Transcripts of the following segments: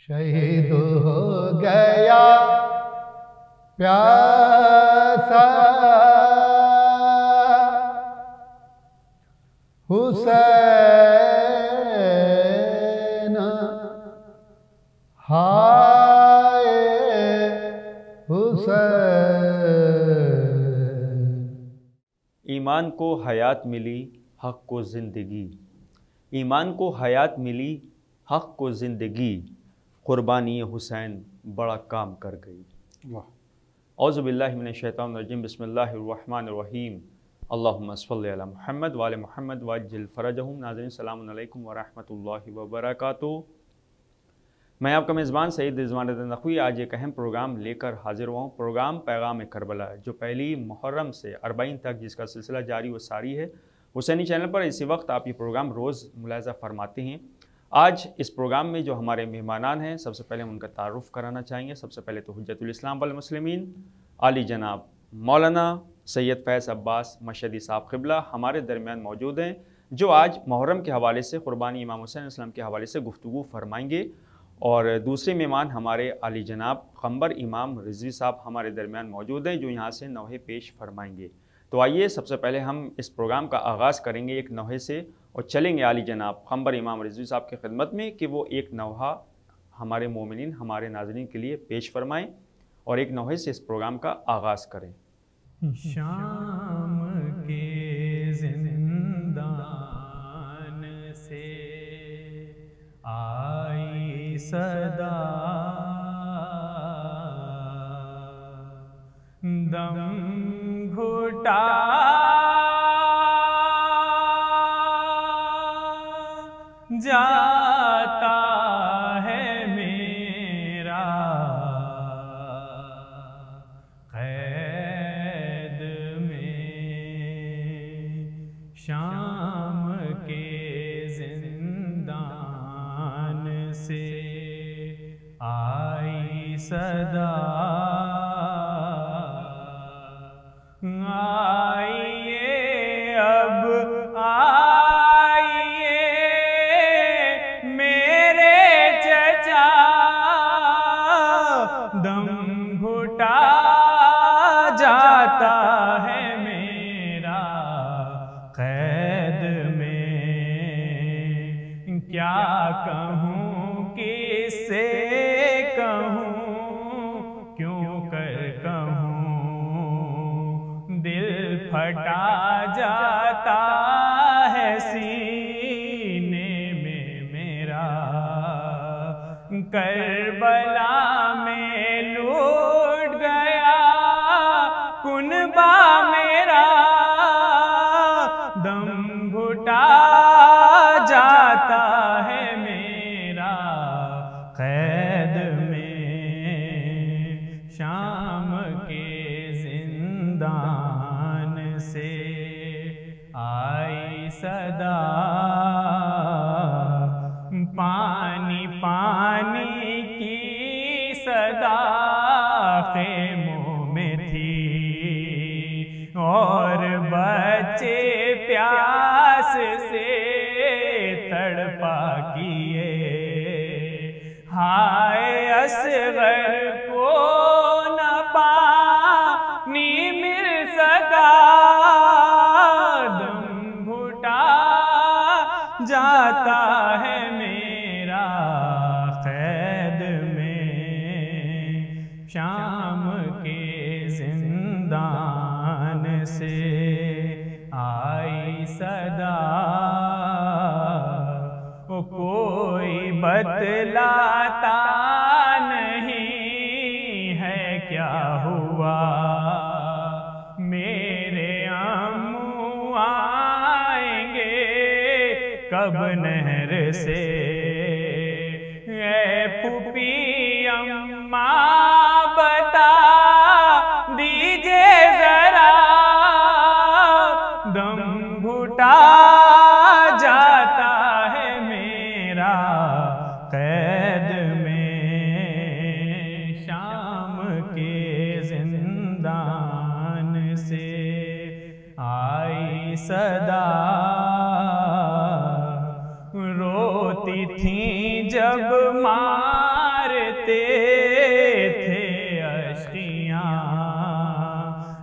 شہید ہو گیا پیاسا حسین ہائے حسین۔ ایمان کو حیات ملی حق کو زندگی، ایمان کو حیات ملی حق کو زندگی، قربانی حسین بڑا کام کر گئی۔ اعوذ باللہ من الشیطان الرجیم، بسم اللہ الرحمن الرحیم، اللہم صلی علی محمد وآل محمد وعجل فرجہم۔ ناظرین السلام علیکم ورحمۃ اللہ وبرکاتہ۔ میں آپ کا میزبان سید رضوان رضا نقوی آج ایک اہم پروگرام لے کر حاضر ہوا ہوں۔ پروگرام پیغام کربلا، جو پہلی محرم سے 40 تک جس کا سلسلہ جاری و ساری ہے حسینی چینل پر۔ اسی وقت آپ یہ پروگرام روز ملاحظہ فرماتے ہیں۔ آج اس پروگرام میں جو ہمارے مہمانان ہیں، سب سے پہلے ہم ان کا تعارف کرانا چاہیں گے۔ سب سے پہلے تو حجت الاسلام والمسلمین عالی جناب مولانا سید فیض عباس مشہدی صاحب قبلہ ہمارے درمیان موجود ہیں، جو آج محرم کے حوالے سے، قربانی امام حسین علیہ السلام کے حوالے سے گفتگو فرمائیں گے۔ اور دوسرے مہمان ہمارے عالی جناب قمبر امام رضوی صاحب ہمارے درمیان موجود ہیں، جو یہاں سے نوحے پیش فرمائیں گے۔ تو آئیے سب سے پہلے ہم اس پروگرام کا آغاز کریں گے ایک نوحے سے، اور چلیں گے عالی جناب قمبر امام رضوی صاحب کی خدمت میں کہ وہ ایک نوحہ ہمارے مومنین، ہمارے ناظرین کے لیے پیش فرمائیں، اور ایک نوحے سے اس پروگرام کا آغاز کریں۔ شام کے زندان سے آئی صدا، دم گھٹا جاتا ہے میرا قید میں، شام کے زندان سے آئی صدا، آئیے اب آئیے میرے چچا، دم گھٹا جاتا ہے میرا قید میں، کیا کہوں کس سے کہوں، کیوں کر کہوں، دل پھٹا جاتا ہے سینے میں میرا، کربلا میں لوٹ گیا کنبہ میرا، دم گھٹا جاتا ہے میرا قید میں، شام کے زندان سے آئی صدا، پانی پانی کی صدا خیموں میں تھی، اور بچے پیاس سے تڑپا کیے، ہائے اصغر کو نہ پانی مل سکا، دم گھٹا جاتا ہے میرا قید میں، شام کے زندان سے آئی صدا، کوئی بتلاتا نہیں ہے کیا ہوا، میرے امو آئیں گے کب نہر سے، اے پھوپھی اماں بتا دیجئے ذرا، دم گھٹا جاتا ہے میرا قید میں، شام کے زندان سے آئی صدا، روتی تھیں جب ماں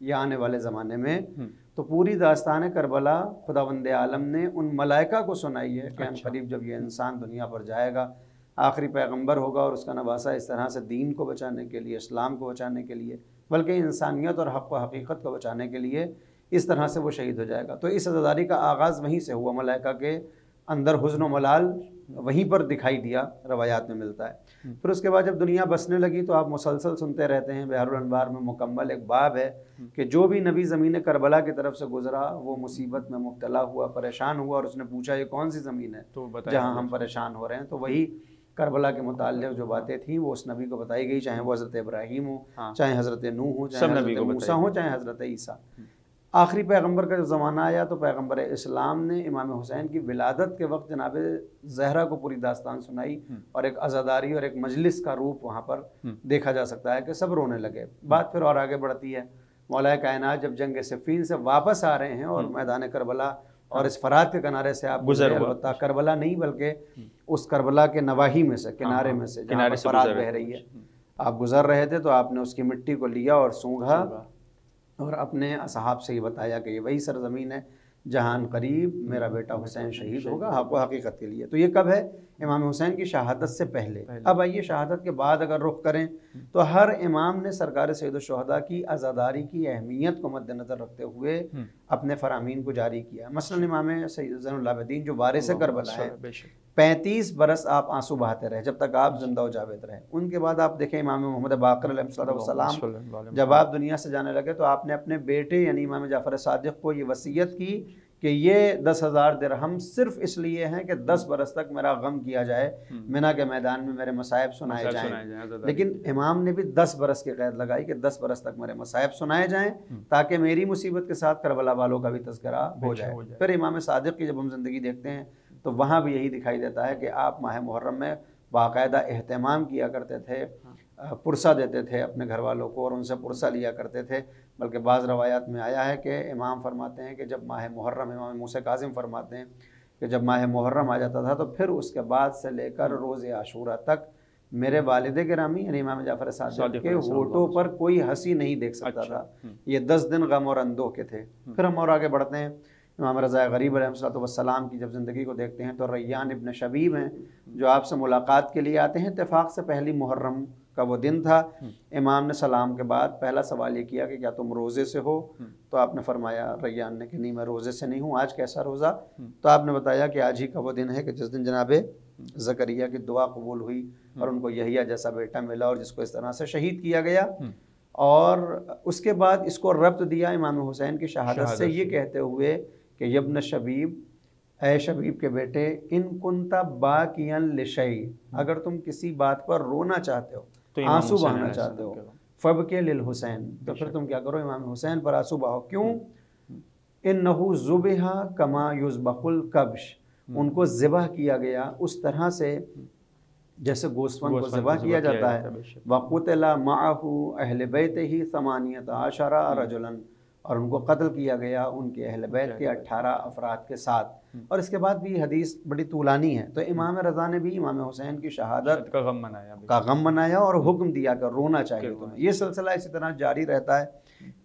یہ آنے والے زمانے میں، تو پوری داستان کربلا خداوند عالم نے ان ملائکہ کو سنائی ہے کہ ان قریب جب یہ انسان دنیا پر جائے گا، آخری پیغمبر ہوگا اور اس کا نواسہ اس طرح سے دین کو بچانے کے لیے، اسلام کو بچانے کے لیے، بلکہ انسانیت اور حق و حقیقت کو بچانے کے لیے اس طرح سے وہ شہید ہو جائے گا۔ تو اس عزاداری کا آغاز وہیں سے ہوا، ملائکہ کے اندر حزن و ملال وہیں پر دکھائی دیا، روایات میں ملتا ہے۔ پھر اس کے بعد جب دنیا بسنے لگی تو آپ مسلسل سنتے رہتے ہیں، بحر الانوار میں مکمل ایک باب ہے کہ جو بھی نبی زمین کربلا کی طرف سے گزرا وہ مصیبت میں مبتلا ہوا، پریشان ہوا، اور اس نے پوچھا یہ کون سی زمین ہے جہاں ہم پریشان ہو رہے ہیں؟ تو وہی کربلا کے متعلق جو باتیں تھیں وہ اس نبی کو بتائی گئی، چاہے وہ حضرت ابراہیم ہو، چاہے حضرت نوح ہو، چاہے حضرت موسیٰ ہو، چاہے حضرت عیسیٰ۔ آخری پیغمبر کا جو زمانہ آیا تو پیغمبر اسلام نے امام حسین کی ولادت کے وقت جناب زہرا کو پوری داستان سنائی، اور ایک عزاداری اور ایک مجلس کا روپ وہاں پر دیکھا جا سکتا ہے کہ سب رونے لگے۔ بات پھر اور آگے بڑھتی ہے، مولا کائنات جب جنگ صفین سے واپس آ رہے ہیں اور میدان کربلا اور اس فرات کے کنارے سے آپ گزرے، البتہ کربلا نہیں بلکہ اس کربلا کے نواحی میں سے، کنارے میں سے جہاں فرات بہہ رہی ہے، آپ گزر رہے تھے تو آپ نے اس کی مٹی کو لیا اور سونگھا اور اپنے اصحاب سے یہ بتایا کہ یہ وہی سرزمین ہے جہاں قریب میرا بیٹا حسین شہید ہوگا حق و حقیقت کے لیے۔ تو یہ کب ہے؟ امام حسین کی شہادت سے پہلے۔ اب آئیے شہادت کے بعد اگر رخ کریں تو ہر امام نے سرکار سید الشہداء کی عزاداری کی اہمیت کو مد نظر رکھتے ہوئے اپنے فرامین کو جاری کیا۔ مثلا امام سید زین العابدین جو وارث کربلا ہے، 35 برس آپ آنسو بہاتے رہے جب تک آپ زندہ و جاوید رہے۔ ان کے بعد آپ دیکھیں امام محمد باقر علیہ السلام جب آپ دنیا سے جانے لگے تو آپ نے اپنے بیٹے یعنی امام جعفر صادق کو یہ وصیت کی کہ یہ 10,000 درہم صرف اس لیے ہیں کہ 10 برس تک میرا غم کیا جائے، منہ کے میدان میں میرے مصائب سنائے جائیں۔ لیکن امام نے بھی 10 برس کی قید لگائی کہ 10 برس تک میرے مصائب سنائے جائیں تاکہ میری مصیبت کے ساتھ کربلا والوں کا بھی تذکرہ ہو جائے۔ پھر امام صادق کی جب ہم زندگی دیکھتے ہیں تو وہاں بھی یہی دکھائی دیتا ہے کہ آپ ماہ محرم میں باقاعدہ اہتمام کیا کرتے تھے، پرسہ دیتے تھے اپنے گھر والوں کو اور ان سے پرسہ لیا کرتے تھے۔ بلکہ بعض روایات میں آیا ہے کہ امام فرماتے ہیں کہ جب ماہ محرم، امام موسیٰ کاظم فرماتے ہیں کہ جب ماہ محرم آ جاتا تھا تو پھر اس کے بعد سے لے کر روز عاشورہ تک میرے والد گرامی یعنی امام جعفر صادق کے ہونٹوں پر کوئی ہنسی نہیں دیکھ سکتا تھا۔ یہ 10 دن غم اور اندوہ کے تھے۔ پھر ہم اور آگے بڑھتے ہیں، امام رضا غریب علیہ السلام کی جب زندگی کو دیکھتے ہیں تو ریان ابن شبیب ہیں جو آپ سے ملاقات کے لیے آتے ہیں۔ اتفاق سے پہلی محرم کا وہ دن تھا۔ امام نے سلام کے بعد پہلا سوال یہ کیا کہ کیا تم روزے سے ہو؟ تو آپ نے فرمایا، ریان نے، کہ نہیں میں روزے سے نہیں ہوں۔ آج کیسا روزہ؟ تو آپ نے بتایا کہ آج ہی کا وہ دن ہے کہ جس دن جناب زکریا کی دعا قبول ہوئی اور ان کو یحییٰ جیسا بیٹا ملا اور جس کو اس طرح سے شہید کیا گیا۔ اور اس کے بعد اس کو ربط دیا امام حسین کی شہادت سے یہ کہتے ہوئے کہ یبن شبیب، اے شبیب کے بیٹے، ان کنتا باکیاں لشیء، اگر تم کسی بات پر رونا چاہتے ہو، آنسو بہانا چاہتے ہو، فبکے للحسین، تو پھر تم کیا کرو؟ امام حسین پر آنسو بہاؤ۔ کیوں؟ انہو ذبح کما یذبح الکبش، ان کو ذبح کیا گیا اس طرح سے جیسے گوسفند کو ذبح کیا جاتا ہے۔ وقتل معہ اہل بیتہ 18 رجلا، اور ان کو قتل کیا گیا ان کے اہل بیت کے 18 افراد کے ساتھ۔ اور اس کے بعد بھی حدیث بڑی طولانی ہے۔ تو امام رضا نے بھی امام حسین کی شہادت کا غم منایا اور حکم دیا کہ رونا چاہیے تمہیں۔ یہ سلسلہ اسی طرح جاری رہتا ہے۔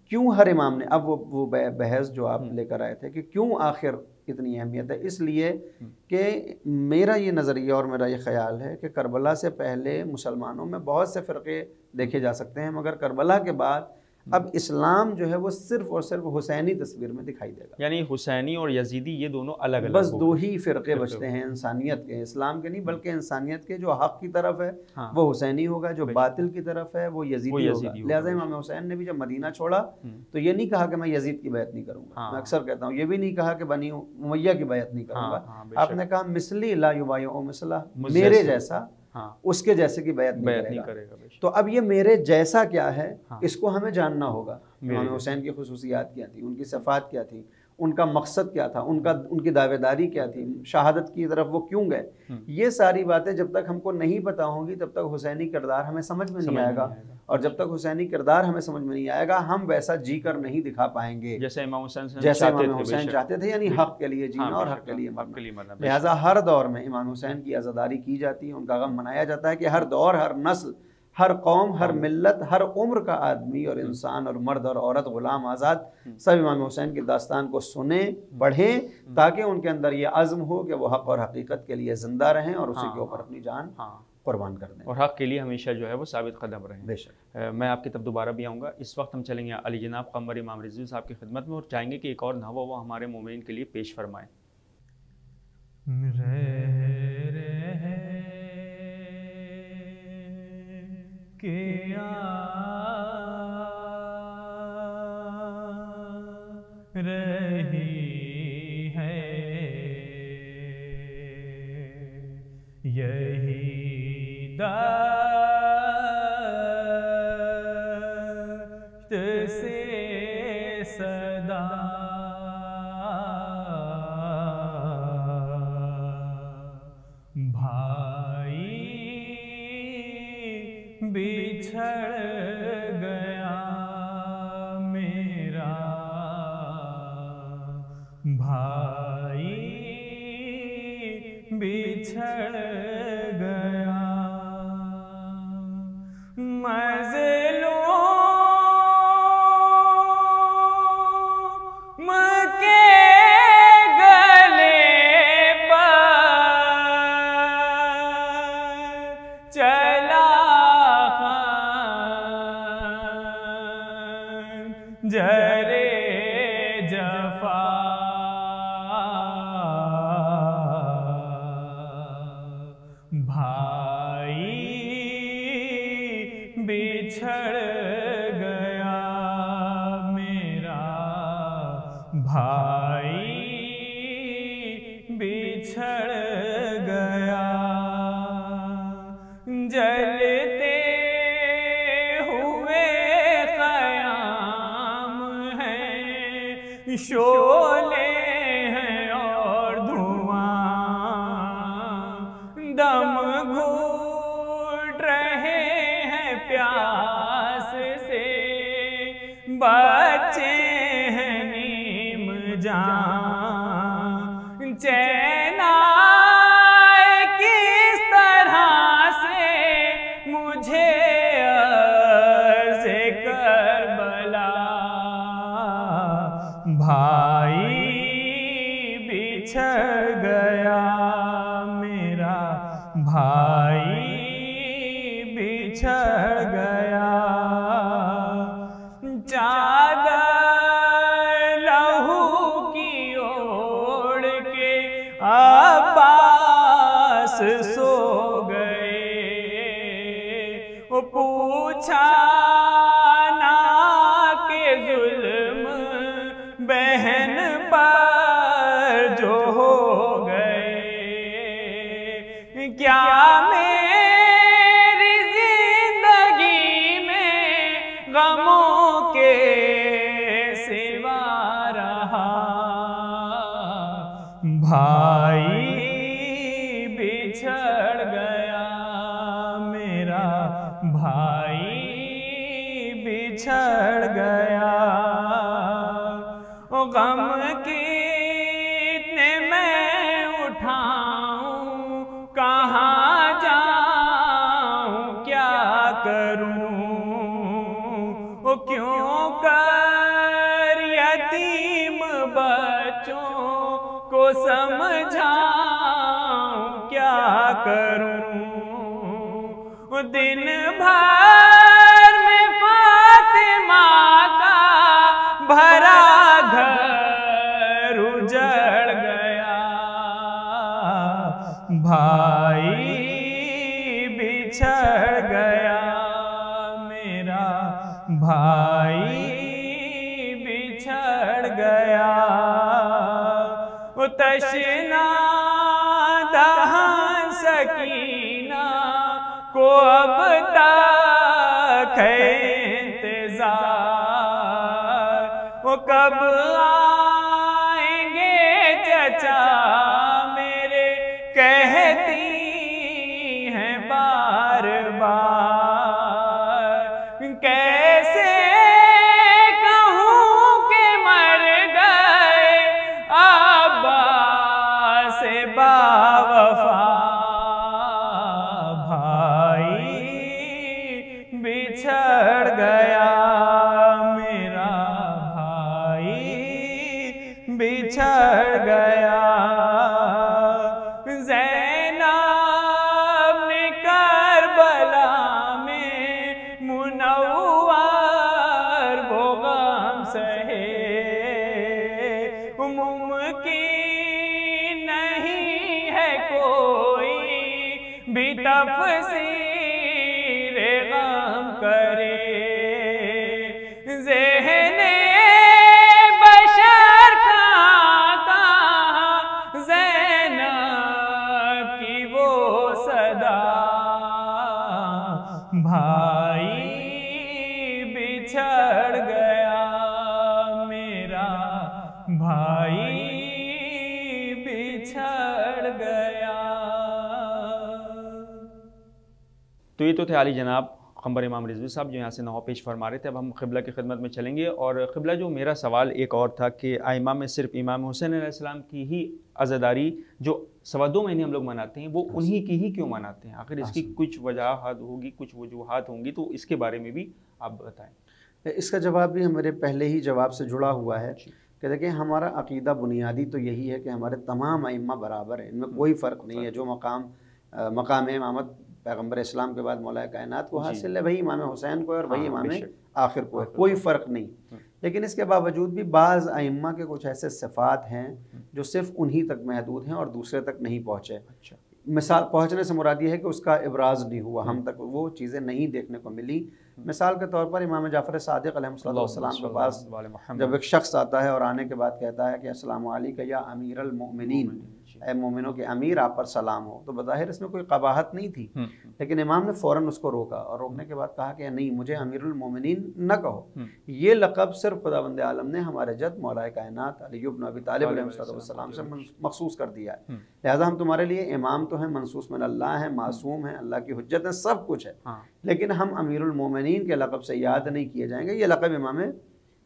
کیوں ہر امام نے، اب وہ بحث جو آپ لے کر آئے تھے کہ کیوں آخر اتنی اہمیت ہے، اس لیے کہ میرا یہ نظریہ اور میرا یہ خیال ہے کہ کربلا سے پہلے مسلمانوں میں بہت سے فرقے دیکھے جا سکتے ہیں، مگر کربلا کے بعد اب اسلام جو ہے وہ صرف اور صرف حسینی تصویر میں دکھائی دے گا۔ یعنی حسینی اور یزیدی یہ دونوں الگ الگ، بس دو ہی فرقے بچتے ہیں انسانیت کے، اسلام کے نہیں بلکہ انسانیت کے۔ جو حق کی طرف ہے وہ حسینی ہوگا، جو باطل کی طرف ہے وہ یزیدی ہوگا۔ لہٰذا امام حسین نے بھی جب مدینہ چھوڑا تو یہ نہیں کہا کہ میں یزید کی بیعت نہیں کروں گا، میں اکثر کہتا ہوں، یہ بھی نہیں کہا کہ بنی امیہ کی بیعت نہیں کروں گا۔ آپ نے کہا مثلی لا یبایع مثلہ، میرے جیسا اس کے جیسے کی بیعت نہیں کرے گا۔ تو اب یہ میرے جیسا کیا ہے اس کو ہمیں جاننا ہوگا۔ امام حسین کی خصوصیات کیا تھی، ان کی صفات کیا تھی، ان کا مقصد کیا تھا، ان کی دعوے داری کیا تھی، شہادت کی طرف وہ کیوں گئے۔ یہ ساری باتیں جب تک ہم کو نہیں پتہ ہوں گی تب تک حسینی کردار ہمیں سمجھ میں نہیں آئے گا، اور جب تک حسینی کردار ہمیں سمجھ میں نہیں آئے گا ہم ویسا جی کر نہیں دکھا پائیں گے جیسے امام حسین چاہتے تھے، یعنی حق کے لیے جینا اور حق کے لیے مرنا۔ لہٰذا ہر دور میں امام حسین کی عزاداری کی جاتی ہے، ان کا غم منایا جاتا ہے کہ ہر دور، ہر نسل ہر قوم، ہر ملت، ہر عمر کا آدمی اور انسان اور مرد اور عورت، غلام آزاد، سب امام حسین کی داستان کو سنیں، پڑھیں، تاکہ ان کے اندر یہ عزم ہو کہ وہ حق اور حقیقت کے لیے زندہ رہیں اور اسی کے اوپر اپنی جان قربان کر دیں، اور حق کے لیے ہمیشہ جو ہے وہ ثابت قدم رہیں۔ بے شک۔ میں آپ کی طرف دوبارہ بھی آؤں گا۔ اس وقت ہم چلیں گے علی جناب قمر امام رضوی صاحب کی خدمت میں اور چاہیں گے کہ ایک اور نحو وہ ہمارے مومنین کے لیے پیش فرمائیں۔ رہی ہے یہی دشت سے صدا بھائی بچھڑ گیا میرا بھائی بچھڑ گیا مظلوم کے گلے پر چلا خنجرے جفا بھائی بچھڑ گیا میرا بھائی بچھڑ گیا جلتے ہوئے قیام ہیں شعلے ہیں اور دھواں دم گھوٹ رہے ہیں پیاس سے بچے ہیں نیم جان چین آئے کس طرح سے مجھے عرض کربلا بھائی بچھڑ گیا میرا بھائی بچھڑ گیا چادر لہو کی اوڑھ کے عباس سو گئے وہ پوچھا نہ کہ ظلم بہن پر جو ہو گئے کیا میری زندگی میں غموں کے سوا رہا بھائی بچھڑ گیا میرا بھائی بچھڑ گیا غم کتنے میں اٹھاؤں کہاں جاؤں کیا کروں کیوں کر یتیم بچوں کو سمجھاؤں کیا کروں دن بھر میں فاطمہ کا بھرا گھر اجڑ گیا بھائی بچھڑ گیا میرا بھائی بچھڑ گیا تشنا دہن سکینہ کو اب تک ہے انتظار وہ کب آئیں گے چچا میرے کہتی ہیں بار بار کیسے کہوں کہ مر گئے عباس باوفا بھائی بچھڑ گیا میرا بھائی بچھڑ گیا زینب نے کربلا میں منور وہ غم سہے ممکن نہیں ہے کوئی بھی تفسیر غم کرے ذہن بشر کا زینب کی وہ صدا بھائی بچھڑ گیا میرا بھائی بچھڑ گیا۔ تو یہ تو تھے عالی جناب قمبر امام رضوی صاحب جو یہاں سے نہو پیش فرما رہے تھے۔ اب ہم قبلہ کی خدمت میں چلیں گے، اور قبلہ جو میرا سوال ایک اور تھا کہ ائمہ میں صرف امام حسین علیہ السلام کی ہی عزاداری جو 2.25 مہینے ہم لوگ مناتے ہیں وہ انہی کی ہی کیوں مناتے ہیں؟ آخر اس کی کچھ وجوہات ہوگی، کچھ وجوہات ہوں گی، تو اس کے بارے میں بھی آپ بتائیں۔ اس کا جواب بھی ہمارے پہلے ہی جواب سے جڑا ہوا ہے کہ دیکھیں ہمارا عقیدہ بنیادی تو یہی ہے کہ ہمارے تمام ائمہ برابر ہیں، ان میں کوئی فرق نہیں ہے۔ جو مقام امامت پیغمبر اسلام کے بعد مولا کائنات کو حاصل ہے وہی امام حسین کو ہے اور وہی امام آخر کو ہے، کوئی فرق نہیں۔ لیکن اس کے باوجود بھی بعض ائمہ کے کچھ ایسے صفات ہیں جو صرف انہی تک محدود ہیں اور دوسرے تک نہیں پہنچے۔ مثال پہنچنے سے مراد یہ ہے کہ اس کا ابراز نہیں ہوا، ہم تک وہ چیزیں نہیں دیکھنے کو ملی۔ مثال کے طور پر امام جعفر صادق علیہ السلام کے پاس جب ایک شخص آتا ہے اور آنے کے بعد کہتا ہے کہ السلام علیکم یا امیر المؤمنین، اے مومنوں کے امیر آپ پر سلام ہو، تو بظاہر اس میں کوئی قباحت نہیں تھی، لیکن امام نے فوراً اس کو روکا اور روکنے کے بعد کہا کہ نہیں، مجھے امیر المومنین نہ کہو، یہ لقب صرف خداوند عالم نے ہمارے جد مولا کائنات علی بن ابی طالب علیہ السلام سے مخصوص کر دیا ہے، لہٰذا ہم تمہارے لیے امام تو ہیں، منصوص من اللہ ہیں، معصوم ہیں، اللہ کی حجت ہیں، سب کچھ ہے، لیکن ہم امیر المومنین کے لقب سے یاد نہیں کیے جائیں گے، یہ لقب امام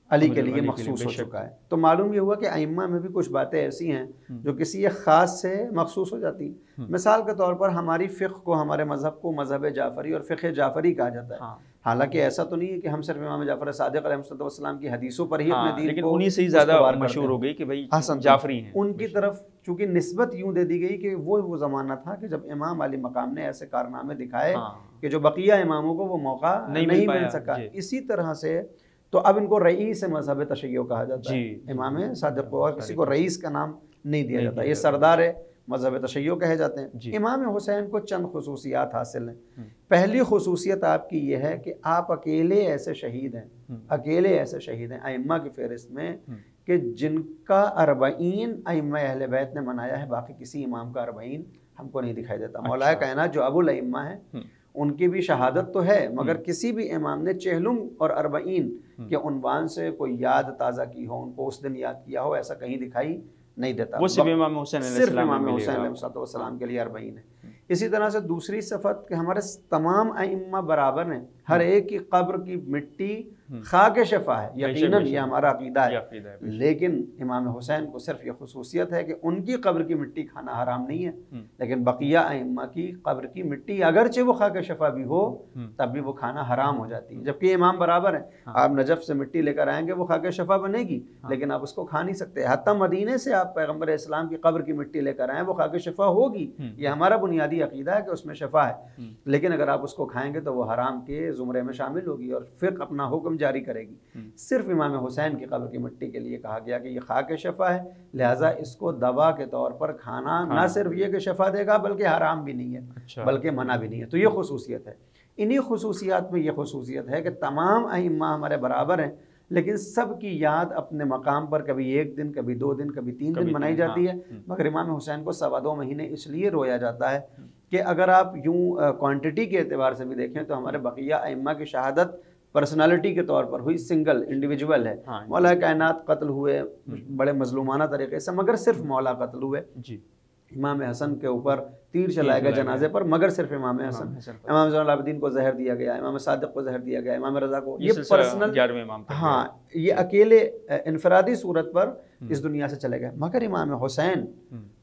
علی کے لیے مخصوص ہو چکا ہے۔ تو معلوم یہ ہوا کہ ائمہ میں بھی کچھ باتیں ایسی ہیں جو کسی ایک خاص سے مخصوص ہو جاتی ہیں۔ مثال کے طور پر ہماری فقہ کو، ہمارے مذہب کو مذہب جعفری اور فقہ جعفری کہا جاتا ہے، حالانکہ ایسا تو نہیں ہے کہ ہم صرف امام جعفر صادق علیہ السلام کی حدیثوں پر ہی اپنے دین لیکن کو انہی سے ہی زیادہ مشہور ہو گئی کہ بھائی جعفری ہیں، ان کی طرف چونکہ نسبت یوں دے دی گئی کہ وہ زمانہ تھا کہ جب امام علی مقام نے ایسے کارنامے دکھائے کہ جو بقیہ اماموں کو وہ موقع نہیں مل سکا۔ اسی طرح سے تو اب ان کو رئیس مذہب تشیع کہا جاتا ہے، امام صادق کو، اور کسی کو رئیس کا نام نہیں دیا جاتا، یہ سردار مذہب تشیع کہے جاتے ہیں۔ امام حسین کو چند خصوصیات حاصل ہیں۔ پہلی خصوصیت آپ کی یہ ہے کہ آپ اکیلے ایسے شہید ہیں ائمہ کی فہرست میں کہ جن کا 40 ائمہ اہل بیت نے منایا ہے، باقی کسی امام کا 40 ہم کو نہیں دکھائی دیتا۔ مولا کائنات جو ابو الائمہ ہیں ان کی بھی شہادت تو ہے، مگر کسی بھی امام نے 40 اور 40 کے عنوان سے کوئی یاد تازہ کی ہو، ان کو اس دن یاد کیا ہو، ایسا کہیں دکھائی نہیں دیتا۔ وہ صرف امام حسین علیہ السلام کے لیے 40 ہے۔ اسی طرح سے دوسری صفت کہ ہمارے تمام ائمہ برابر ہیں، ہر ایک کی قبر کی مٹی خاک شفا ہے، یقیناً یہ ہمارا عقیدہ ہے، لیکن امام حسین کو صرف یہ خصوصیت ہے کہ ان کی قبر کی مٹی کھانا حرام نہیں ہے، لیکن بقیہ ائمہ کی قبر کی مٹی اگرچہ وہ خاک شفا بھی ہو تب بھی وہ کھانا حرام ہو جاتی ہے، جبکہ امام برابر ہیں۔ آپ نجف سے مٹی لے کر آئیں گے وہ خاک شفا بنے گی، لیکن آپ اس کو کھا نہیں سکتے۔ حتیٰ مدینے سے آپ پیغمبر اسلام کی قبر کی مٹی لے کر آئیں وہ خاک شفا ہوگی، یہ ہمارا بنیادی عقیدہ ہے کہ اس میں شفا ہے، لیکن اگر آپ اس کو کھائیں گے تو وہ حرام کے زمرے میں شامل ہوگی اور فقہ اپنا حکم جاری کرے گی۔ صرف امام حسین کی قبر کی مٹی کے لیے کہا گیا کہ یہ خاک شفا ہے، لہٰذا اس کو دوا کے طور پر کھانا نہ صرف یہ کہ شفا دے گا بلکہ حرام بھی نہیں ہے، بلکہ منع بھی نہیں ہے۔ تو یہ خصوصیت ہے۔ انہی خصوصیات میں یہ خصوصیت ہے کہ تمام ائمہ ہمارے برابر ہیں، لیکن سب کی یاد اپنے مقام پر کبھی 1 دن، کبھی 2 دن، کبھی 3 دن منائی جاتی ہے، مگر امام حسین کو 2.25 مہینے اس لیے رویا جاتا ہے کہ اگر آپ یوں کوانٹٹی کے اعتبار سے بھی دیکھیں تو ہمارے بقیہ ائمہ کی شہادت پرسنالٹی کے طور پر ہوئی، سنگل انڈیویجول ہے۔ مولا کائنات قتل ہوئے بڑے مظلومانہ طریقے سے، مگر صرف مولا قتل ہوئے۔ امام حسن کے اوپر تیر چلائے گئے جنازے پر، مگر صرف امام حسن۔ امام زین العابدین کو زہر دیا گیا، امام صادق کو زہر دیا گیا، امام رضا کو، یہ پرسنل، ہاں یہ اکیلے انفرادی صورت پر اس دنیا سے چلے گئے۔ مگر امام حسین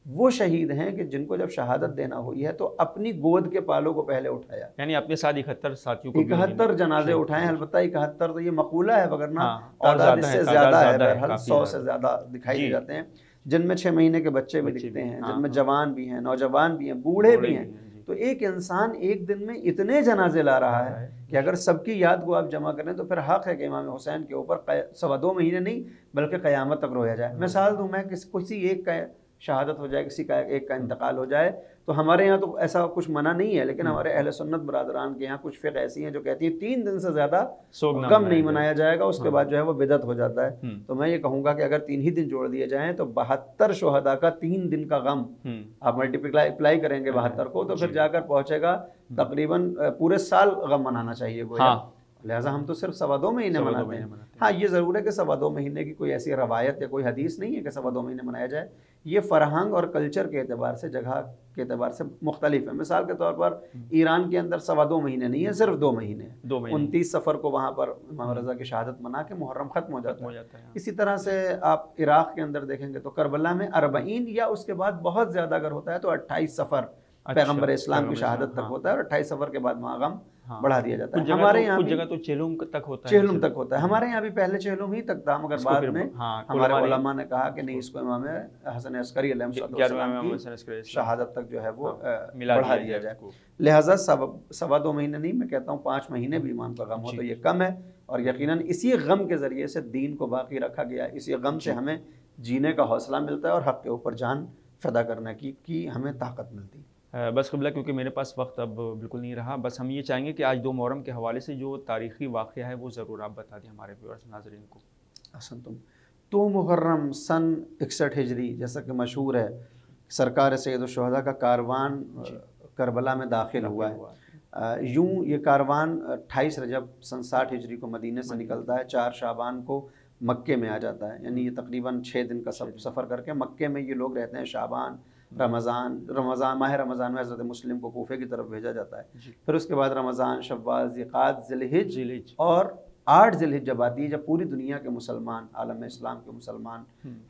وہ شہید ہیں کہ جن کو جب شہادت دینا ہوئی ہے تو اپنی گود کے پالوں کو پہلے اٹھایا، یعنی اپنے ساتھ 71 ساتھیوں کو 71 جنازے اٹھائے. البتہ 71 تو یہ مقولہ ہے، وگرنہ اور تعداد اس سے زیادہ ہے، بہرحال کافی 100 سے زیادہ دکھائی دے جاتے ہیں، جن میں 6 مہینے کے بچے بھی دکھتے ہیں، جن میں جوان بھی ہیں، نوجوان بھی ہیں، بوڑھے بھی ہیں. تو ایک انسان ایک دن میں اتنے جنازے لا رہا ہے کہ اگر سب کی یاد کو آپ جمع کریں تو پھر حق ہے کہ امام حسین کے اوپر 2.25 مہینے نہیں بلکہ قیامت تک رویا جائے. مثال دوں میں، کسی ایک کا شہادت ہو جائے، کسی کا ایک کا انتقال ہو جائے تو ہمارے یہاں تو ایسا کچھ منع نہیں ہے، لیکن ہمارے اہل سنت برادران کے یہاں کچھ فقہ ایسی ہیں جو کہتی ہیں 3 دن سے زیادہ غم نہیں منایا جائے گا، اس کے بعد جو ہے وہ بدعت ہو جاتا ہے. تو میں یہ کہوں گا کہ اگر 3 ہی دن جوڑ دیے جائیں تو 72 شہداء کا 3 دن کا غم آپ ملٹیپلائی کریں گے 72 کو تو پھر جا کر پہنچے گا تقریباً پورے سال غم منانا چاہیے گویا. لہٰذا ہم تو صرف 2.25 مہینے مناتے ہیں. ہاں یہ ضرور ہے کہ 2.25 مہینے کی کوئی ایسی روایت یا کوئی حدیث نہیں ہے کہ 2.25 مہینے منایا جائے. یہ فرہنگ اور کلچر کے اعتبار سے، جگہ کے اعتبار سے مختلف ہے. مثال کے طور پر ایران کے اندر 2.25 مہینے نہیں ہے، صرف 2 مہینے ہیں. 29 صفر کو وہاں پر امام رضا کی شہادت منا کے محرم ختم ہو جاتا ہے. اسی طرح سے آپ عراق کے اندر دیکھیں گے تو کربلا میں 40 یا اس کے بعد بہت زیادہ اگر ہوتا ہے تو 28 صفر پیغمبر اسلام کی شہادت تک ہوتا ہے، اور 28 صفر کے بعد وہاں غم بڑھا دیا جاتا ہے. ہمارے یہاں کچھ جگہ تو چہلم تک ہوتا ہے. ہمارے یہاں بھی پہلے چہلم ہی تک تھا، مگر بعد میں ہمارے علماء نے کہا کہ نہیں، اس کو امام حسن عسکری علیہ السلام کی شہادت تک جو ہے وہ بڑھا دیا جائے. لہٰذا 2.25 مہینے نہیں، میں کہتا ہوں 5 مہینے بھی امام کا غم ہو تو یہ کم ہے. اور یقیناً اسی غم کے ذریعے سے دین کو باقی رکھا گیا، اسی غم سے ہمیں جینے کا حوصلہ ملتا ہے اور حق کے اوپر جان فدا کرنے کی ہمیں طاقت ملتی ہے. بس قبلہ کیونکہ میرے پاس وقت اب بالکل نہیں رہا، بس ہم یہ چاہیں گے کہ آج 2 محرم کے حوالے سے جو تاریخی واقعہ ہے وہ ضرور آپ بتا دیں ہمارے ویورز ناظرین کو. احسنتم. 2 محرم سن 61 ہجری جیسا کہ مشہور ہے، سرکار سید الشہداء کا کاروان کربلا میں داخل ہوا ہے. یوں یہ کاروان 28 رجب سن 60 ہجری کو مدینے سے نکلتا ہے، 4 شعبان کو مکے میں آ جاتا ہے. یعنی یہ تقریباً 6 دن کا سفر کر کے مکے میں یہ لوگ رہتے ہیں. شعبان، رمضان ماہ رمضان میں حضرت مسلم کو کوفے کی طرف بھیجا جاتا ہے. پھر اس کے بعد رمضان، شوال، ذیقعد، ذوالحج اور 8 ذوالحج جب آتی ہے، جب پوری دنیا کے مسلمان، عالم اسلام کے مسلمان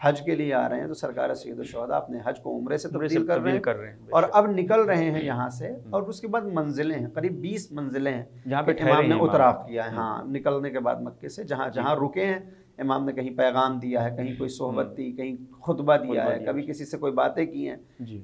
حج کے لیے آ رہے ہیں تو سرکار سید الشہداء اپنے حج کو عمرے سے تبدیل کر رہے ہیں اور اب نکل رہے ہیں یہاں سے. اور اس کے بعد منزلیں ہیں، قریب 20 منزلیں ہیں جہاں پہ امام نے اتراف کیا ہے. ہاں، نکلنے کے بعد مکے سے جہاں رکے ہیں امام نے کہیں پیغام دیا ہے، کہیں کوئی صحبت دی، کہیں خطبہ دیا ہے، کبھی کسی سے کوئی باتیں کی ہیں.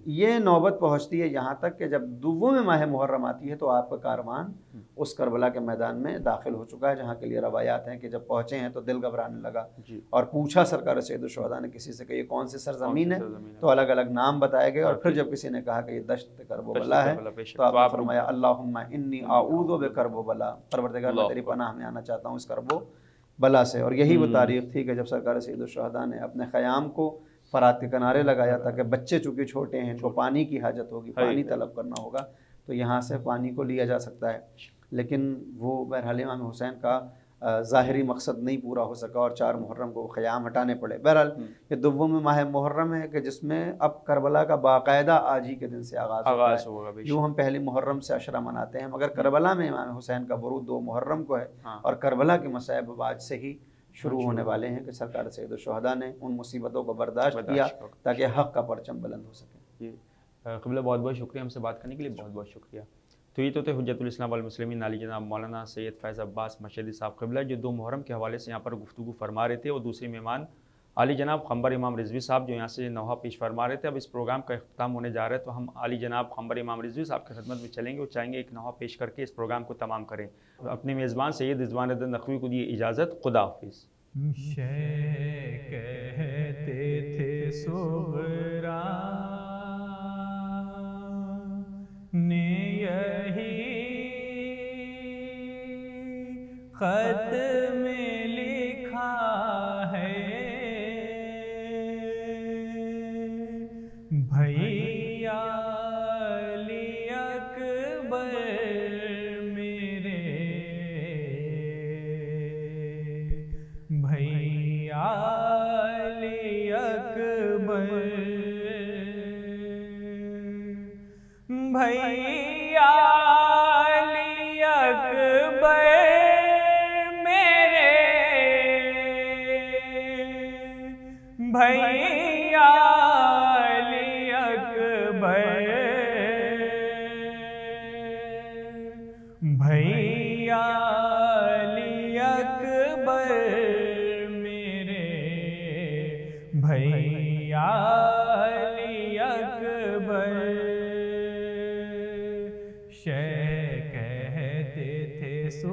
یہ نوبت پہنچتی ہے یہاں تک کہ جب 2 ماہ محرم آتی ہے تو آپ کا کاروان اس کربلا کے میدان میں داخل ہو چکا ہے، جہاں کے لیے روایات ہیں کہ جب پہنچے ہیں تو دل گھبرانے لگا اور پوچھا سرکار سید الشہداء نے کسی سے کہ یہ کون سی سرزمین ہے، تو الگ الگ نام بتائے گئے. اور پھر جب کسی نے کہا کہ یہ دشت کرب و بلا ہے تو آپ نے فرمایا اللہم انی اعوذ بکرب و بلا، پروردگار میں تیری پناہ میں آنا چاہتا ہوں اس کرب و بلا سے. اور یہی وہ تاریخ تھی کہ جب سرکار سید الشہداء نے اپنے خیام کو فرات کے کنارے لگایا تھا کہ بچے چونکہ چھوٹے ہیں، ان کو پانی کی حاجت ہوگی، پانی طلب کرنا ہوگا، تو یہاں سے پانی کو لیا جا سکتا ہے. لیکن وہ بہرحال امام حسین کا ظاہری مقصد نہیں پورا ہو سکا اور 4 محرم کو خیام ہٹانے پڑے. بہرحال یہ 2 ماہ محرم ہے کہ جس میں اب کربلا کا باقاعدہ آج ہی کے دن سے آغاز ہوگا. یوں ہم پہلی محرم سے عشرہ مناتے ہیں، مگر کربلا میں امام حسین کا برود 2 محرم کو ہے اور کربلا کے مصائب آج سے ہی شروع ہونے والے ہیں کہ سرکار سید الشہداء نے ان مصیبتوں کو برداشت کیا تاکہ حق کا پرچم بلند ہو سکے. قبلہ بہت بہت شکریہ ہم سے بات کرنے کے لیے، بہت بہت شکریہ. تو یہ تو تھے حجت الاسلام والمسلمین علی جناب مولانا سید فیض عباس مشہدی صاحب قبلہ، جو 2 محرم کے حوالے سے یہاں پر گفتگو فرما رہے تھے. اور دوسرے مہمان علی جناب قمبر امام رضوی صاحب جو یہاں سے نوحہ پیش فرما رہے تھے. اب اس پروگرام کا اختتام ہونے جا رہا ہے تو ہم علی جناب قمبر امام رضوی صاحب کی خدمت میں چلیں گے اور چاہیں گے ایک نوحہ پیش کر کے اس پروگرام کو تمام کریں. اپنے میزبان سید رضوان الدین نقوی کو دیے اجازت. خدا حافظ. کہتے تھے صغرا نے یہی خط میں لکھا ہے، بھیا علی اکبر میرے، بھیا علی اکبر، بھیا علی اکبر میرے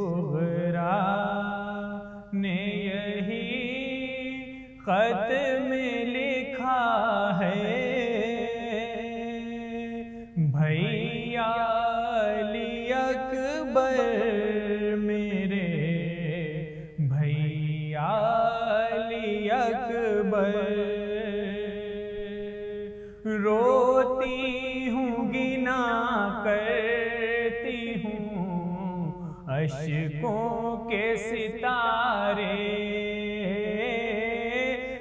صغرا نے یہی خط میں لکھا ہے، بھیا علی اکبر میرے، بھیا علی اکبر، روتی ہوں گنا کرتی ہوں اشکوں کے ستارے،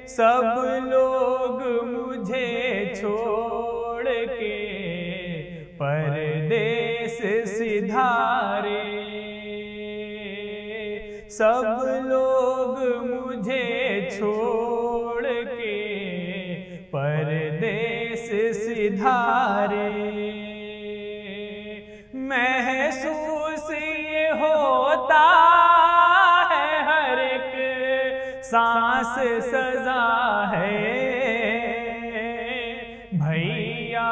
سب لوگ مجھے چھوڑ کے پردیس سدھارے، سب لوگ مجھے چھوڑ کے پردیس سدھارے، محسوس یہ ہوتا ہے ہر ایک سانس سزا ہے، بھیا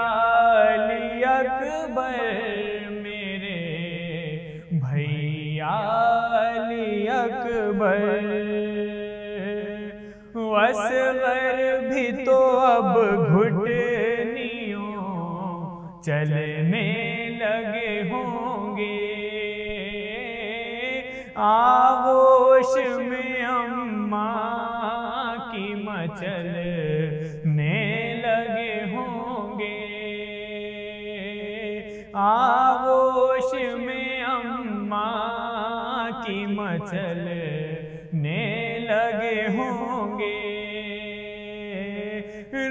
علی اکبر میرے، بھیا علی اکبر، اصغر بھی تو اب گھٹنیوں چلنے لگے ہوں گے، آغوش میں اماں کی مچلنے لگے ہوں گے، آغوش میں اماں کی مچلنے لگے ہوں گے،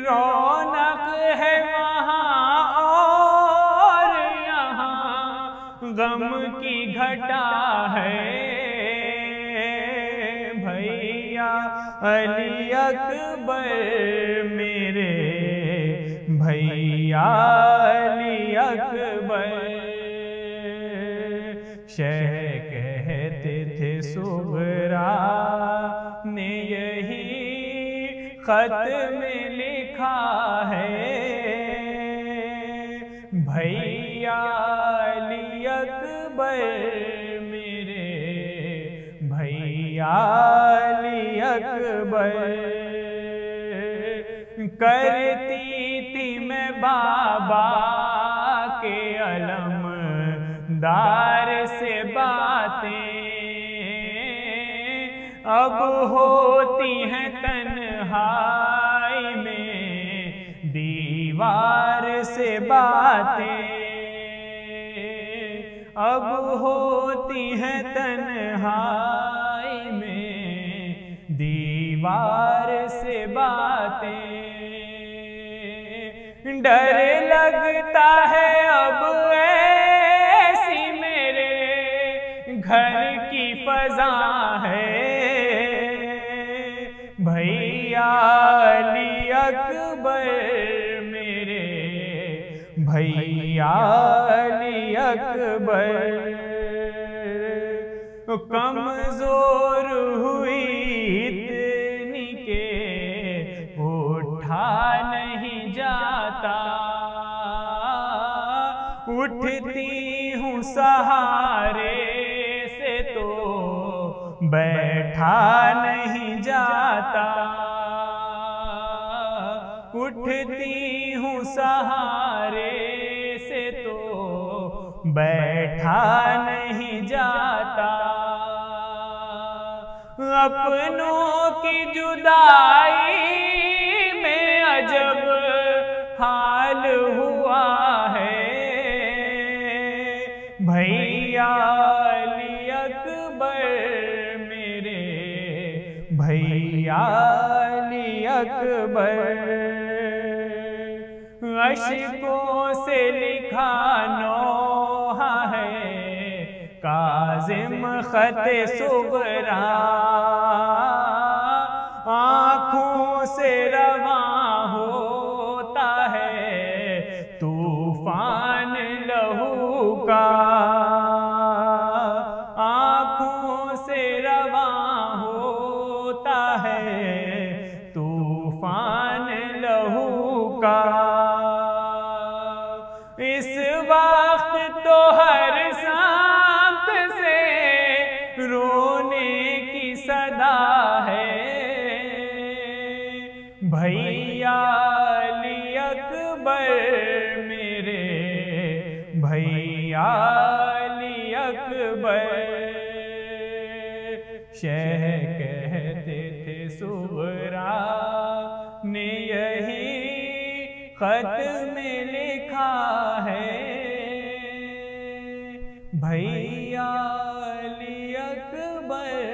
رونق ہے وہاں اور یہاں غم کی گھٹا ہے، بھیا علی اکبر میرے، بھیا علی اکبر، شہ کہتے تھے صغرا نے یہی خط میں لکھا ہے، بھیا علی اکبر میرے، بھیا علی اکبر، کرتی تھی میں بابا کے علمدار سے باتیں، اب ہوتی ہیں تنہائی میں دیوار سے باتیں، اب ہوتی ہیں تنہائی میں دیوار سے باتیں، ڈر لگتا ہے اب ایسی میرے گھر کی فضا ہے، بھیا علی اکبر میرے، بھیا علی اکبر، کمزور ہوئی اتنی کہ اٹھا نہیں جاتا، اٹھتی ہوں سہارے سے تو بیٹھا نہیں جاتا، اٹھتی ہوں سہارے سے تو بیٹھا نہیں جاتا، اپنوں کی جدائی میں عجب حال ہوا ہے، بھیا علی اکبر میرے، بھیا علی اکبر، اشکوں سے لکھا نوحہ ہے کاظم خط صغرا، آنکھوں سے رواں ہوتا ہے طوفان لہو کا، آنکھوں سے رواں ہوتا ہے طوفان لہو کا، اس وقت تو ہر سمت سے سمجھا ہے بھیا علی اکبر میرے بھیا علی اکبر شہ کہتے تھے صغرا نے یہی خط میں لکھا ہے بھیا علی اکبر